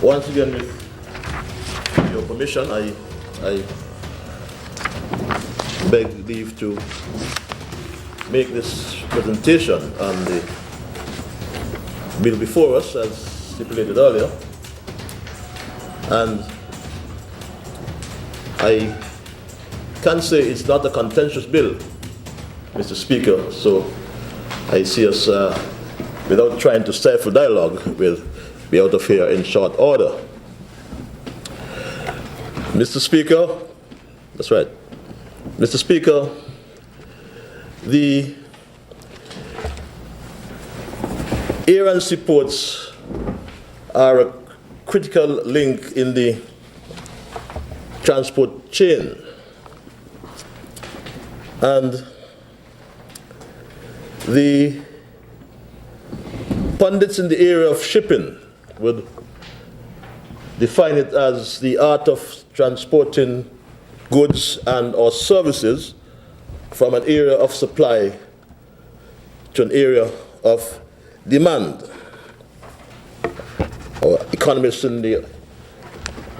Once again, with your permission, I beg leave to make this presentation on the bill before us, as stipulated earlier. And I can say it's not a contentious bill, Mr. Speaker, so I see us, without trying to stifle dialogue, we'll be out of here in short order. Mr. Speaker, that's right. Mr. Speaker, the air and seaports are a critical link in the transport chain. And the pundits in the area of shipping would define it as the art of transporting goods and or services from an area of supply to an area of demand. Or economists in the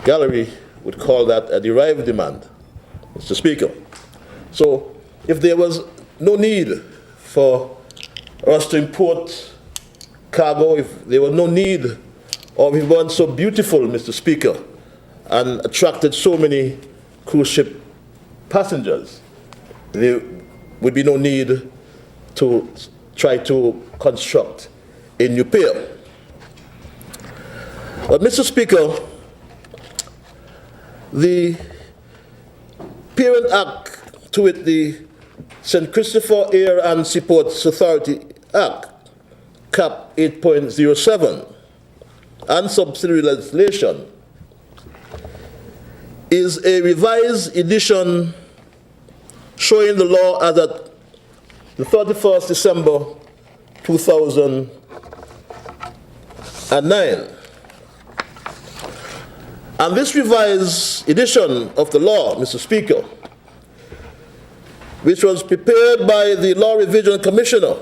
gallery would call that a derived demand, Mr. Speaker. So if there was no need for us to import cargo, if there was no need, or if it weren't so beautiful, Mr. Speaker, and attracted so many cruise ship passengers, there would be no need to try to construct a new pier. But Mr. Speaker, the parent act to it, the St. Christopher Air and Seaports Authority Act, Cap 8.07, and subsidiary legislation, is a revised edition showing the law as at the 31st December 2009. And this revised edition of the law, Mr. Speaker, which was prepared by the Law Revision Commissioner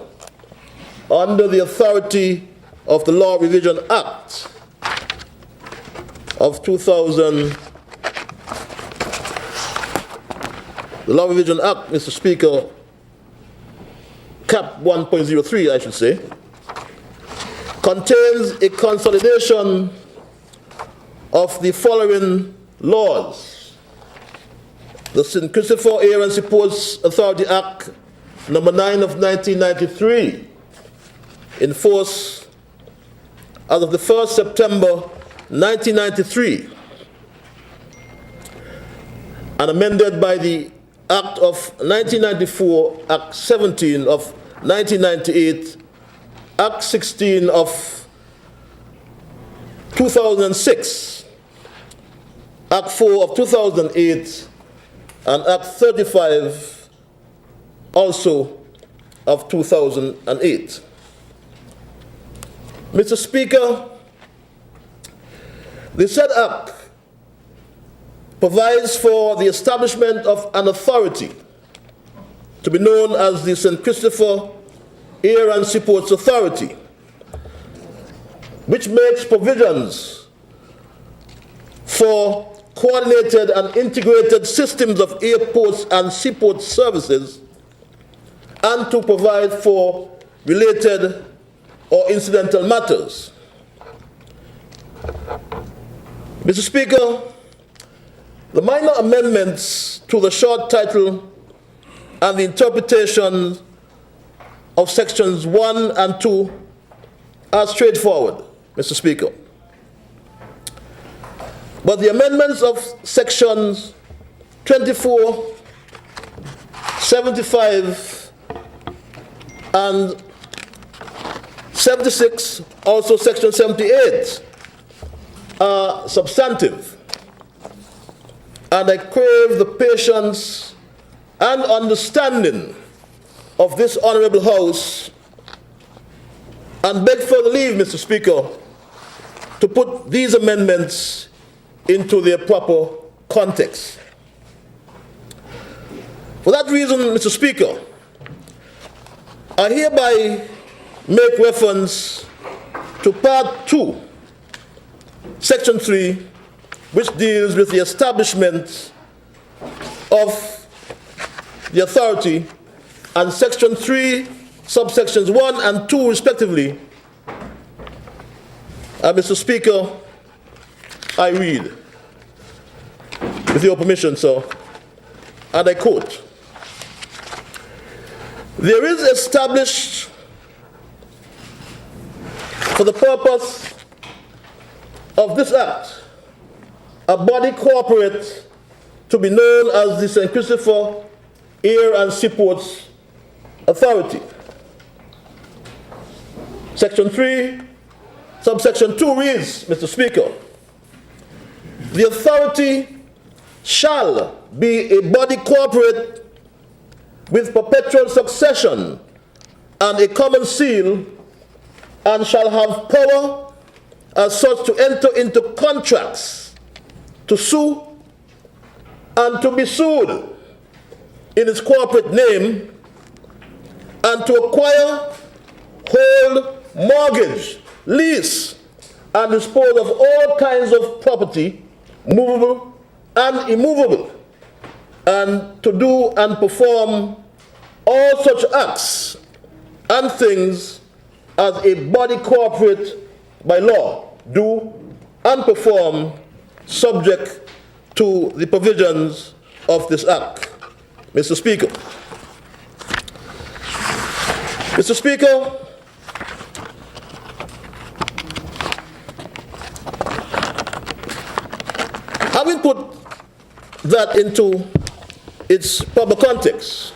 under the authority of the Law Revision Act of 2000, the Law Revision Act, Mr. Speaker, Cap 1.03, I should say, contains a consolidation of the following laws: the St. Christopher Air and Seaports Authority Act number 9 of 1993, in force as of the 1st September 1993, and amended by the Act of 1994, Act 17 of 1998, Act 16 of 2006, Act 4 of 2008, and Act 35 also of 2008. Mr. Speaker, the said Act provides for the establishment of an authority to be known as the St. Christopher Air and Seaports Authority, which makes provisions for coordinated and integrated systems of airports and seaport services, and to provide for related or incidental matters. Mr. Speaker, the minor amendments to the short title and the interpretation of sections 1 and 2 are straightforward, Mr. Speaker. But the amendments of sections 24, 75, and 76, also section 78, are substantive. And I crave the patience and understanding of this honorable House, and beg further leave, Mr. Speaker, to put these amendments into their proper context. For that reason, Mr. Speaker, I hereby make reference to Part 2, Section 3, which deals with the establishment of the authority, and Section 3, subsections 1 and 2, respectively. Mr. Speaker, I read, with your permission, sir, and I quote, "There is established for the purpose of this Act a body corporate to be known as the St. Christopher Air and Seaports Authority." Section 3, subsection 2 reads, Mr. Speaker, "The authority shall be a body corporate with perpetual succession and a common seal, and shall have power as such to enter into contracts, to sue, and to be sued in its corporate name, and to acquire, hold, mortgage, lease, and dispose of all kinds of property, movable and immovable, and to do and perform all such acts and things as a body corporate by law do and perform, subject to the provisions of this Act." Mr. Speaker. Mr. Speaker, having put that into its proper context,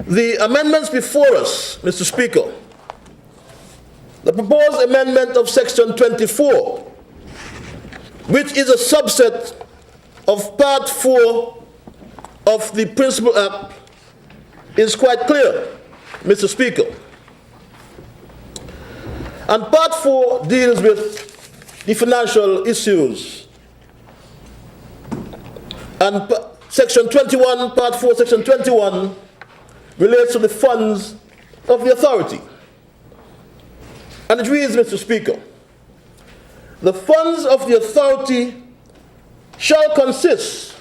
the amendments before us, Mr. Speaker, the proposed amendment of Section 24, which is a subset of Part 4 of the Principal Act, is quite clear, Mr. Speaker. And Part 4 deals with the financial issues. And Section 21, Part 4, Section 21, relates to the funds of the authority. And it reads, Mr. Speaker, "The funds of the authority shall consist,"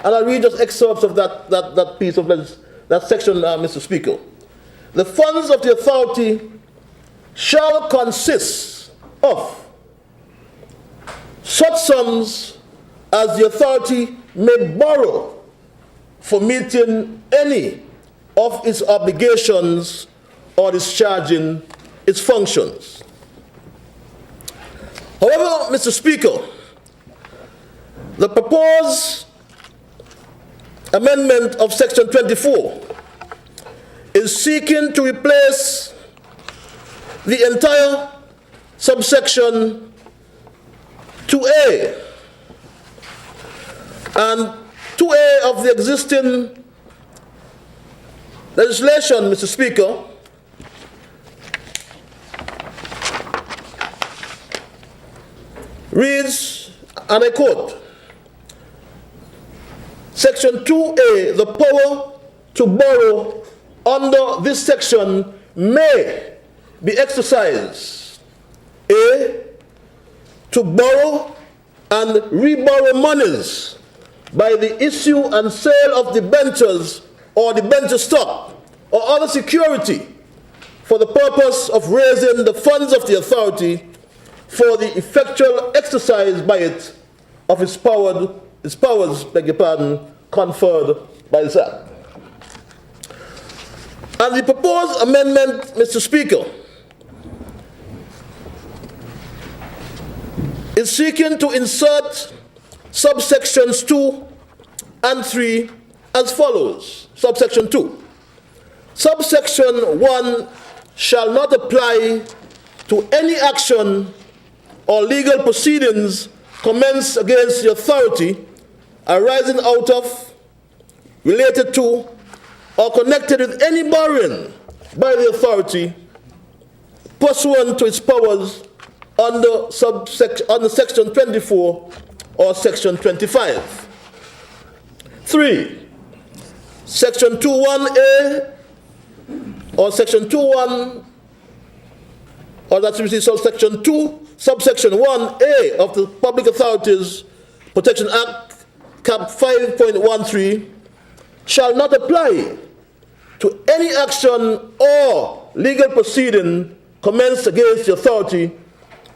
and I'll read just excerpts of that piece of that section, Mr. Speaker. "The funds of the authority shall consist of such sums as the authority may borrow for meeting any of its obligations or discharging its functions." However, Mr. Speaker, the proposed amendment of Section 24 is seeking to replace the entire subsection 2A and 2A of the existing legislation, Mr. Speaker, reads, and I quote, "Section 2A, the power to borrow under this section may be exercised, A, to borrow and reborrow monies by the issue and sale of debentures or debenture stock or other security for the purpose of raising the funds of the authority for the effectual exercise by it of its powers, beg your pardon, conferred by this Act." And the proposed amendment, Mr. Speaker, is seeking to insert subsections 2 and 3 as follows. Subsection 2. Subsection 1 shall not apply to any action or legal proceedings commenced against the authority arising out of, related to, or connected with any borrowing by the authority pursuant to its powers under Section 24 or Section 25. 3. Section 21A or Section 21, or that's which is Section 2 subsection 1A of the Public Authorities Protection Act, cap 5.13, shall not apply to any action or legal proceeding commenced against the authority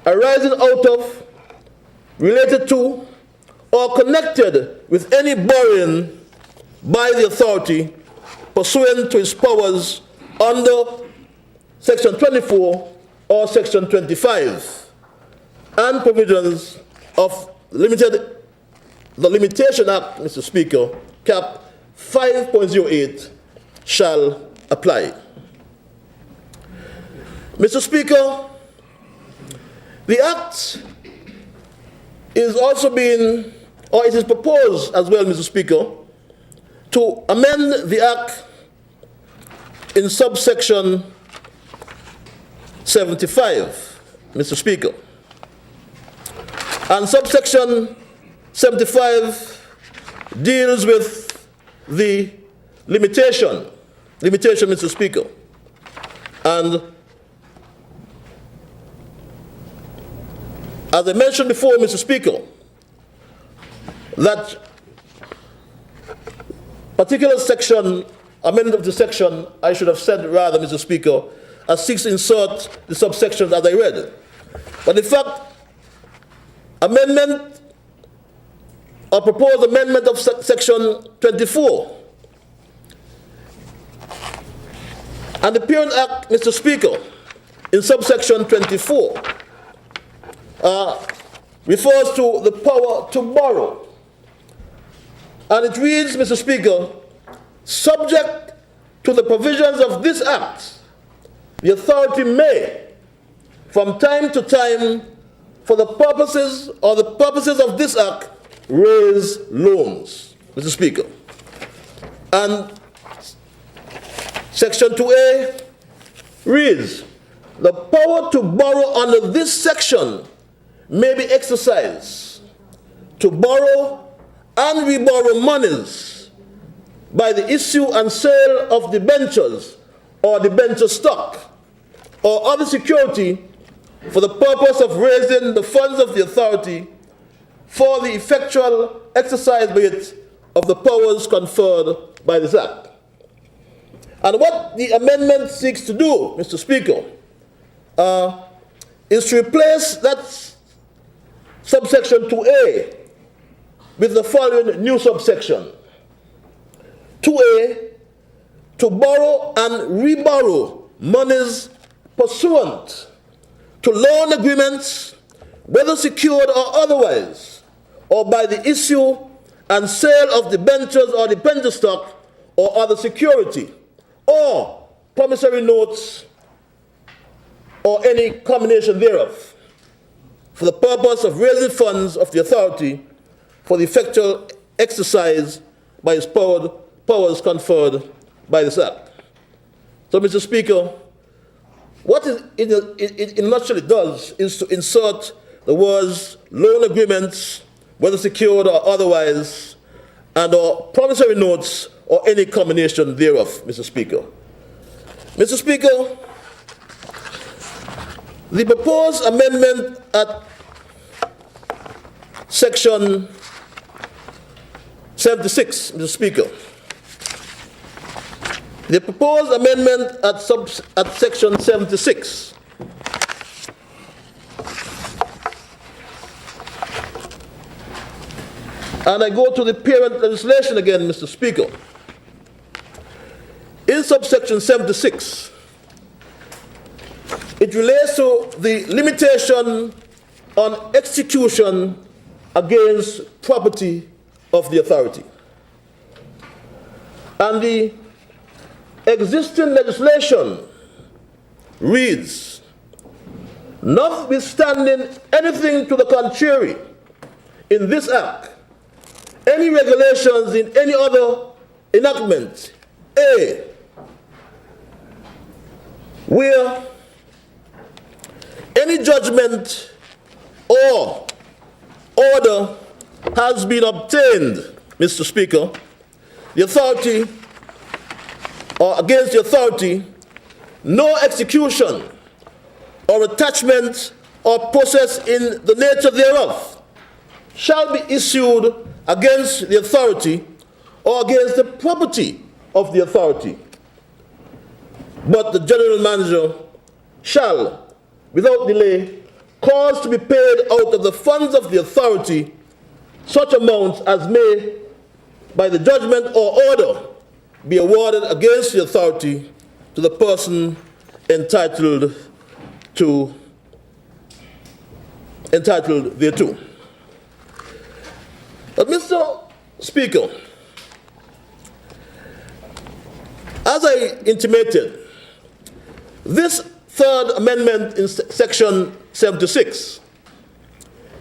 arising out of, related to, or connected with any borrowing by the authority pursuant to its powers under Section 24 or Section 25 and provisions of the Limitation Act, Mr. Speaker, cap 5.08 shall apply. Mr. Speaker, the Act is also being, or it is proposed as well, Mr. Speaker, to amend the Act in subsection 75, Mr. Speaker. And subsection 75 deals with the limitation, Mr. Speaker. And as I mentioned before, Mr. Speaker, that particular section, amendment of the section, I should have said rather, Mr. Speaker, as seeks to insert the subsections as I read. But in fact, amendment or proposed amendment of section 24. And the Parent Act, Mr. Speaker, in subsection 24, refers to the power to borrow. And it reads, Mr. Speaker, subject to the provisions of this Act, the authority may, from time to time, for the purposes of this Act, raise loans, Mr. Speaker. And Section 2A reads, the power to borrow under this section may be exercised to borrow and reborrow monies by the issue and sale of debentures or debenture stock or other security for the purpose of raising the funds of the authority for the effectual exercise by it of the powers conferred by this Act. And what the amendment seeks to do, Mr. Speaker, is to replace that subsection 2A with the following new subsection. 2A, to borrow and reborrow monies pursuant to loan agreements, whether secured or otherwise, or by the issue and sale of debentures or debenture stock or other security, or promissory notes, or any combination thereof, for the purpose of raising funds of the authority for the effectual exercise by its powers conferred by this Act. So, Mr. Speaker, what in a nutshell it does is to insert the words loan agreements, whether secured or otherwise, and or promissory notes or any combination thereof, Mr. Speaker. Mr. Speaker, the proposed amendment at section 76, Mr. Speaker. The proposed amendment at section 76 and I go to the parent legislation again, Mr. Speaker. In subsection 76, it relates to the limitation on execution against property of the authority. And the existing legislation reads, notwithstanding anything to the contrary in this Act, any regulations in any other enactment, A, where any judgment or order has been obtained, Mr. Speaker, the authority, or against the authority, no execution or attachment or process in the nature thereof shall be issued against the authority or against the property of the authority. But the general manager shall, without delay, cause to be paid out of the funds of the authority such amounts as may, by the judgment or order, be awarded against the authority to the person entitled thereto. But Mr. Speaker, as I intimated, this third amendment in section 76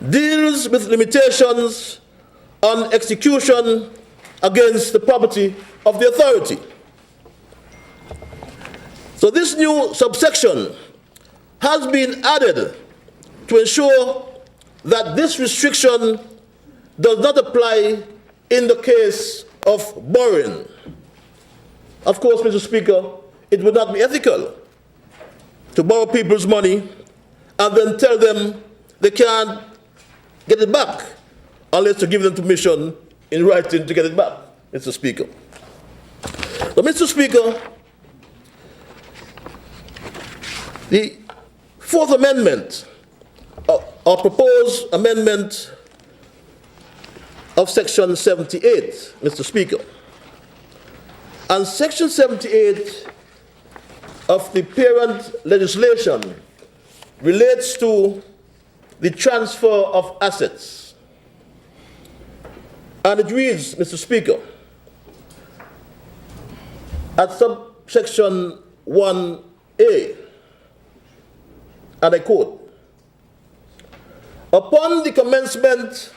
deals with limitations on execution against the property of the authority. So this new subsection has been added to ensure that this restriction does not apply in the case of borrowing. Of course, Mr. Speaker, it would not be ethical to borrow people's money and then tell them they can't get it back unless you give them permission in writing to get it back, Mr. Speaker. So, Mr. Speaker, the Fourth Amendment, or proposed amendment of Section 78, Mr. Speaker, and Section 78 of the parent legislation relates to the transfer of assets. And it reads, Mr. Speaker, at subsection 1A, and I quote, upon the commencement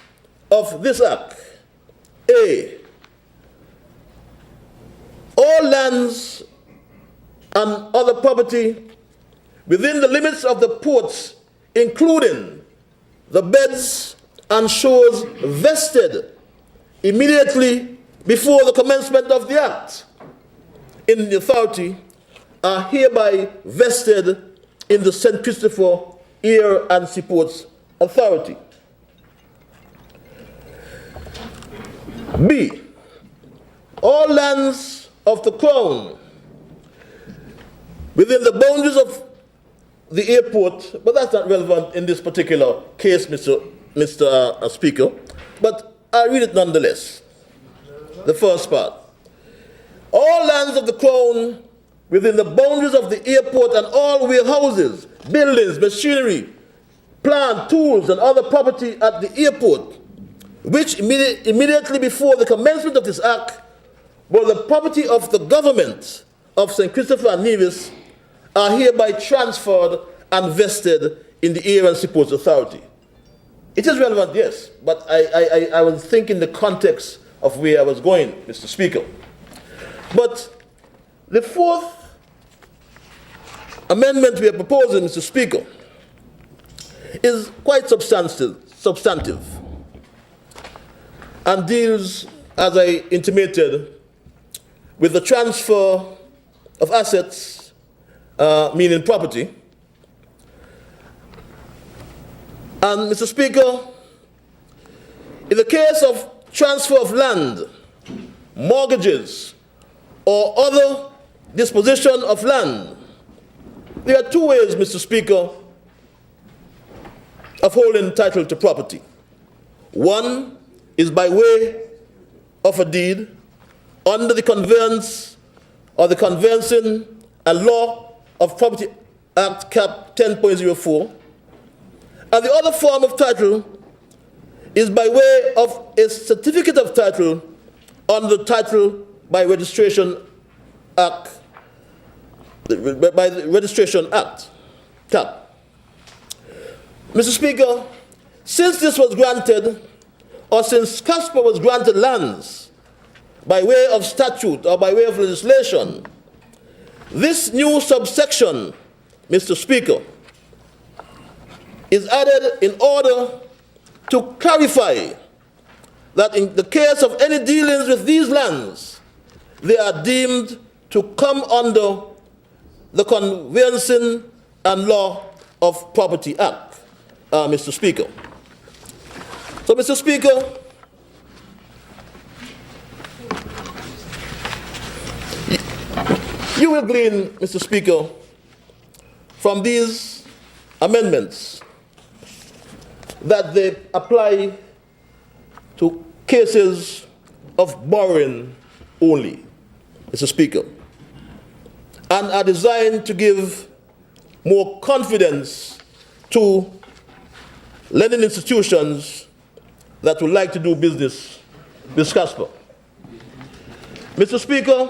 of this act, A, all lands and other property within the limits of the ports, including the beds and shores vested immediately before the commencement of the act in the authority, are hereby vested in the St. Christopher Air and Seaports Authority. B, all lands of the Crown within the boundaries of the airport, but that's not relevant in this particular case, Mr. Speaker, but I read it nonetheless. The first part. All lands of the Crown within the boundaries of the airport and all warehouses, buildings, machinery, plant, tools, and other property at the airport, which immediately before the commencement of this act were the property of the government of St. Christopher and Nevis, are hereby transferred and vested in the Air and Seaports Authority. It is relevant, yes, but I was thinking the context of where I was going, Mr. Speaker. But the fourth amendment we are proposing, Mr. Speaker, is quite substantive and deals, as I intimated, with the transfer of assets, meaning property. And, Mr. Speaker, in the case of transfer of land, mortgages, or other disposition of land, there are two ways, Mr. Speaker, of holding title to property. One is by way of a deed under the conveyance or the conveyancing and law of Property Act Cap 10.04, and the other form of title is by way of a certificate of title under the Title by Registration Act, by the Registration Act, CAP. Mr. Speaker, since this was granted, or since CASPA was granted lands by way of statute or by way of legislation, this new subsection, Mr. Speaker, is added in order to clarify that in the case of any dealings with these lands, they are deemed to come under the Conveyancing and Law of Property Act. Mr. Speaker. So, Mr. Speaker, you will glean, Mr. Speaker, from these amendments that they apply to cases of borrowing only, Mr. Speaker, and are designed to give more confidence to lending institutions that would like to do business with Casper. Mr. Speaker,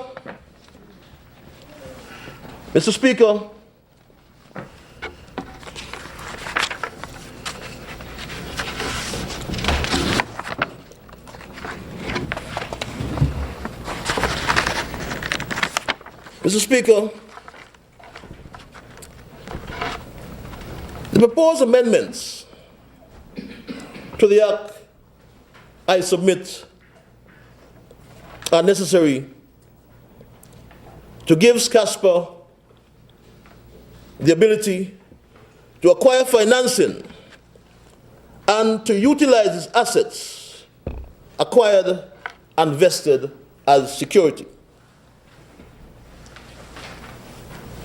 Mr. Speaker, Mr. Speaker, the proposed amendments to the Act I submit are necessary to give Casper the ability to acquire financing and to utilize its assets acquired and vested as security.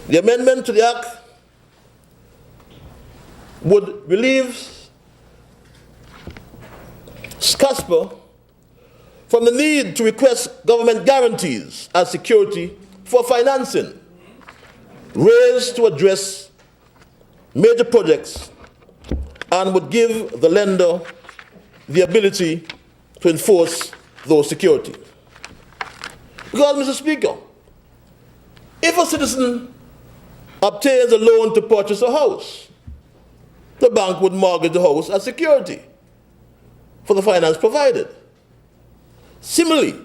The amendment to the Act would relieve Casper from the need to request government guarantees as security for financing raised to address major projects, and would give the lender the ability to enforce those security. Because, Mr. Speaker, if a citizen obtains a loan to purchase a house, the bank would mortgage the house as security for the finance provided. Similarly,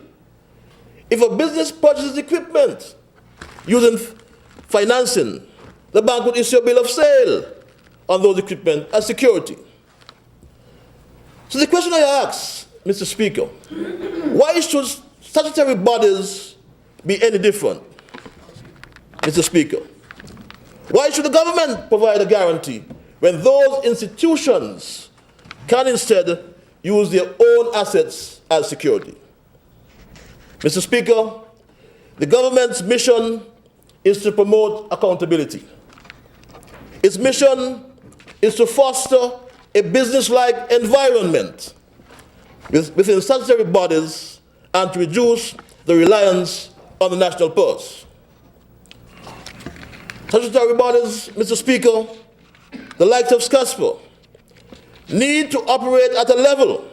if a business purchases equipment using financing, the bank would issue a bill of sale on those equipment as security. So the question I ask, Mr. Speaker, why should statutory bodies be any different, Mr. Speaker? Why should the government provide a guarantee when those institutions can instead use their own assets as security? Mr. Speaker, the government's mission is to promote accountability. Its mission is to foster a business-like environment within statutory bodies and to reduce the reliance on the national purse. Statutory bodies, Mr. Speaker, the likes of SCASPA, need to operate at a level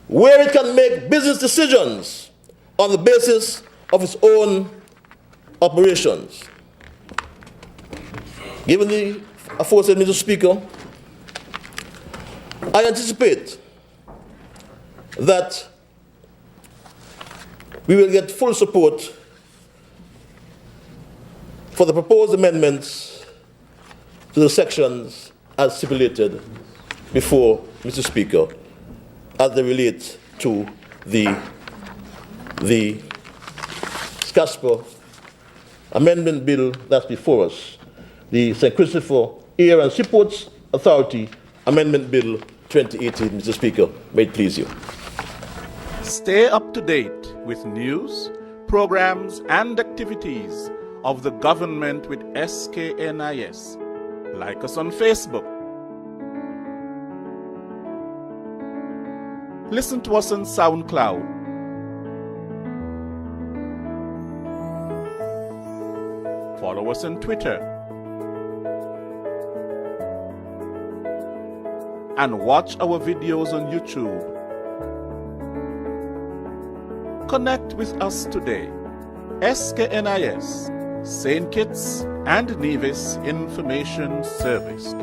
where it can make business decisions on the basis of its own operations. Given the aforesaid, Mr. Speaker, I anticipate that we will get full support for the proposed amendments to the sections as stipulated before, Mr. Speaker, as they relate to the SCASPA amendment bill that's before us, the St. Christopher Air and Seaports Authority Amendment Bill 2018, Mr. Speaker. May it please you. Stay up to date with news, programs, and activities of the government with SKNIS. Like us on Facebook. Listen to us on SoundCloud. Follow us on Twitter. And watch our videos on YouTube. Connect with us today. SKNIS, St. Kitts and Nevis Information Service.